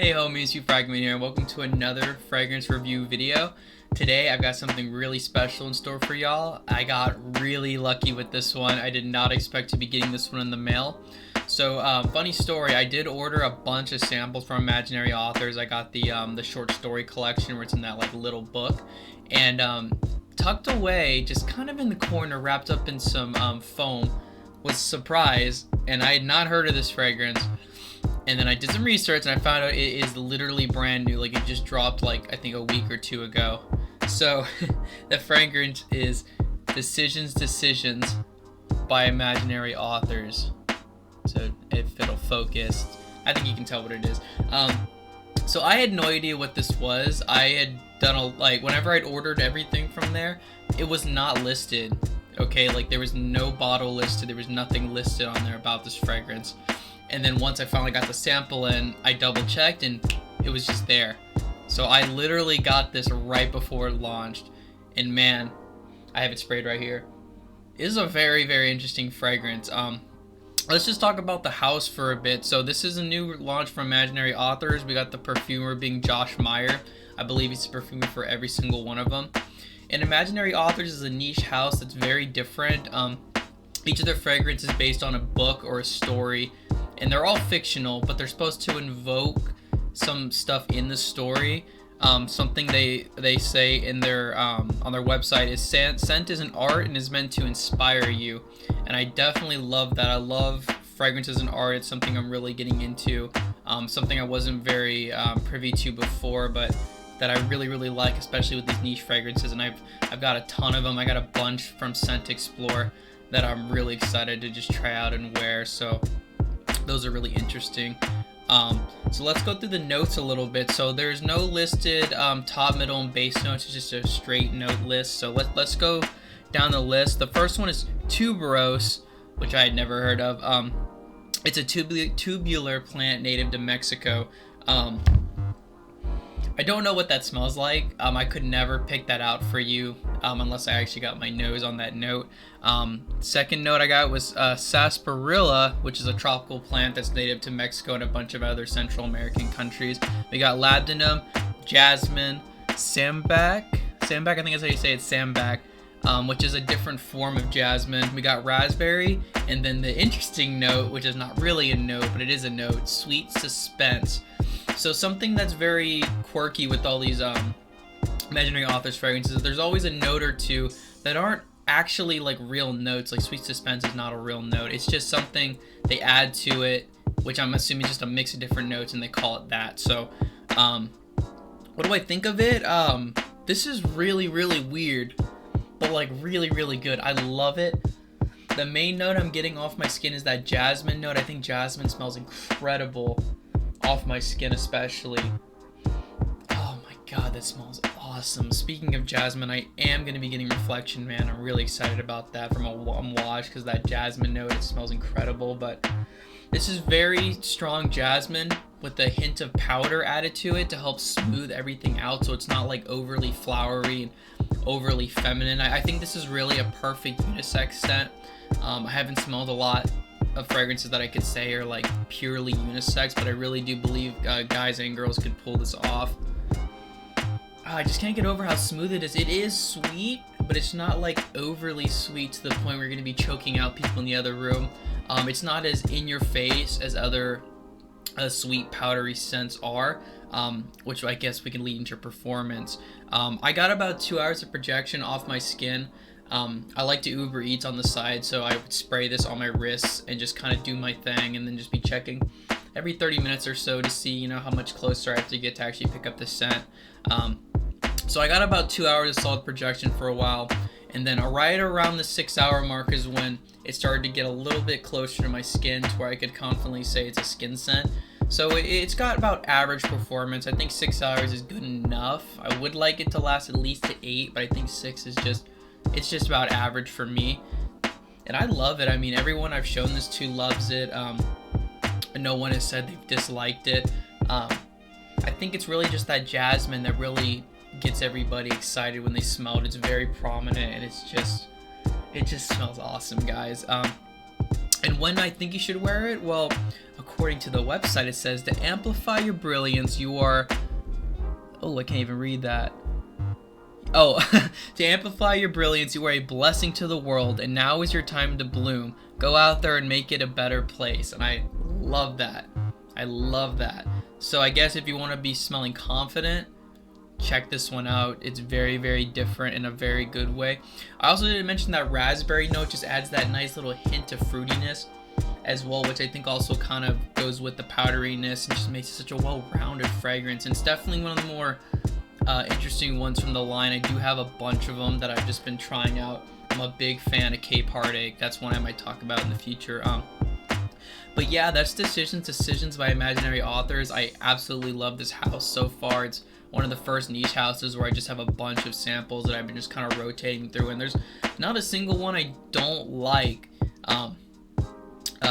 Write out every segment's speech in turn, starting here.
Hey homies, you Fragment here, and welcome to another fragrance review video. Today I've got something really special in store for y'all. I got really lucky with this one. I did not expect to be getting this one in the mail. So funny story, I did order a bunch of samples from Imaginary Authors. I got the short story collection where it's in that like little book, and tucked away, just kind of in the corner, wrapped up in some foam, was a surprise, and I had not heard of this fragrance. And then I did some research and I found out it is literally brand new. Like, it just dropped like I think a week or two ago. So the fragrance is Decisions by Imaginary Authors. So if it'll focus, I think you can tell what it is. So I had no idea what this was. I had done whenever I'd ordered everything from there, it was not listed. Okay, like there was no bottle listed. There was nothing listed on there about this fragrance. And then once I finally got the sample in, I double checked and it was just there. So I literally got this right before it launched. And man, I have it sprayed right here. It is a very, very interesting fragrance. Let's just talk about the house for a bit. So this is a new launch from Imaginary Authors. We got the perfumer being Josh Meyer. I believe he's the perfumer for every single one of them. And Imaginary Authors is a niche house that's very different. Each of their fragrances is based on a book or a story. And they're all fictional, but they're supposed to invoke some stuff in the story. Something they say in their on their website is scent is an art and is meant to inspire you. And I definitely love that. I love fragrances and art. It's something I'm really getting into. Something I wasn't very privy to before, but that I really like, especially with these niche fragrances. And I've got a ton of them. I got a bunch from Scent Explore that I'm really excited to just try out and wear. So those are really interesting. So let's go through the notes a little bit. So there's no listed top, middle, and base notes. It's just a straight note list. So let's go down the list. The first one is tuberose, which I had never heard of. It's a tubular plant native to Mexico. I don't know what that smells like. I could never pick that out for you unless I actually got my nose on that note. Second note I got was sarsaparilla, which is a tropical plant that's native to Mexico and a bunch of other Central American countries. We got labdanum, jasmine, sambac. Sambac, I think that's how you say it, sambac, which is a different form of jasmine. We got raspberry, and then the interesting note, which is not really a note, but it is a note, sweet suspense. So something that's very quirky with all these Imaginary Authors fragrances, there's always a note or two that aren't actually like real notes. Like sweet suspense is not a real note. It's just something they add to it, which I'm assuming is just a mix of different notes, and they call it that. So what do I think of it? This is really weird, but like really good. I love it. The main note I'm getting off my skin is that jasmine note. I think jasmine smells incredible off my skin, especially. Oh my god, that smells awesome. Speaking of jasmine, I am going to be getting Reflection Man. I'm really excited about that from a wash, because that jasmine note, it smells incredible. But this is very strong jasmine with a hint of powder added to it to help smooth everything out, so it's not like overly flowery and overly feminine. I think this is really a perfect unisex scent. I haven't smelled a lot of fragrances that I could say are like purely unisex, but I really do believe guys and girls could pull this off. I just can't get over how smooth it is. It is sweet, but it's not like overly sweet to the point where you're going to be choking out people in the other room. It's not as in your face as other sweet powdery scents are, which I guess we can lead into performance. I got about 2 hours of projection off my skin. I like to Uber Eats on the side, so I would spray this on my wrists and just kind of do my thing, and then just be checking every 30 minutes or so to see, how much closer I have to get to actually pick up the scent. So I got about 2 hours of solid projection for a while, and then right around the 6-hour mark is when it started to get a little bit closer to my skin to where I could confidently say it's a skin scent. So it's got about average performance. I think 6 hours is good enough. I would like it to last at least to 8, but I think 6 is it's just about average for me. And I love it. I mean, everyone I've shown this to loves it. No one has said they've disliked it. I think it's really just that jasmine that really gets everybody excited when they smell it. It's very prominent, and it just smells awesome, guys. And when I think you should wear it, well, according to the website, it says to amplify your brilliance, you are. Oh, I can't even read that. Oh, to amplify your brilliance, you are a blessing to the world, and now is your time to bloom. Go out there and make it a better place. And I love that. I love that. So I guess if you want to be smelling confident, check this one out. It's very, very different in a very good way. I also didn't mention that raspberry note just adds that nice little hint of fruitiness as well, which I think also kind of goes with the powderiness and just makes it such a well-rounded fragrance. And it's definitely one of the more interesting ones from the line. I do have a bunch of them that I've just been trying out. I'm a big fan of Cape Heartache. That's one I might talk about in the future. But yeah, that's Decisions by Imaginary Authors. I absolutely love this house so far. It's one of the first niche houses where I just have a bunch of samples that I've been just kind of rotating through, and there's not a single one I don't like.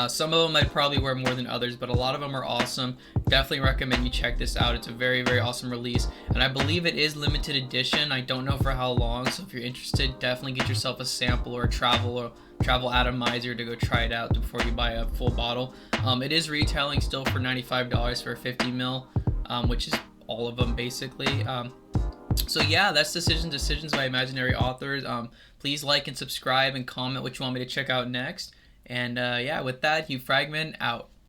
Some of them I'd probably wear more than others, but a lot of them are awesome. Definitely recommend you check this out. It's a very, very awesome release, and I believe it is limited edition. I don't know for how long, so if you're interested, definitely get yourself a sample or a travel atomizer to go try it out before you buy a full bottle. It is retailing still for $95 for a 50 ml, which is all of them basically. So yeah, that's Decisions by Imaginary Authors. Please like and subscribe and comment what you want me to check out next. And yeah, with that, Hugh Fragment out.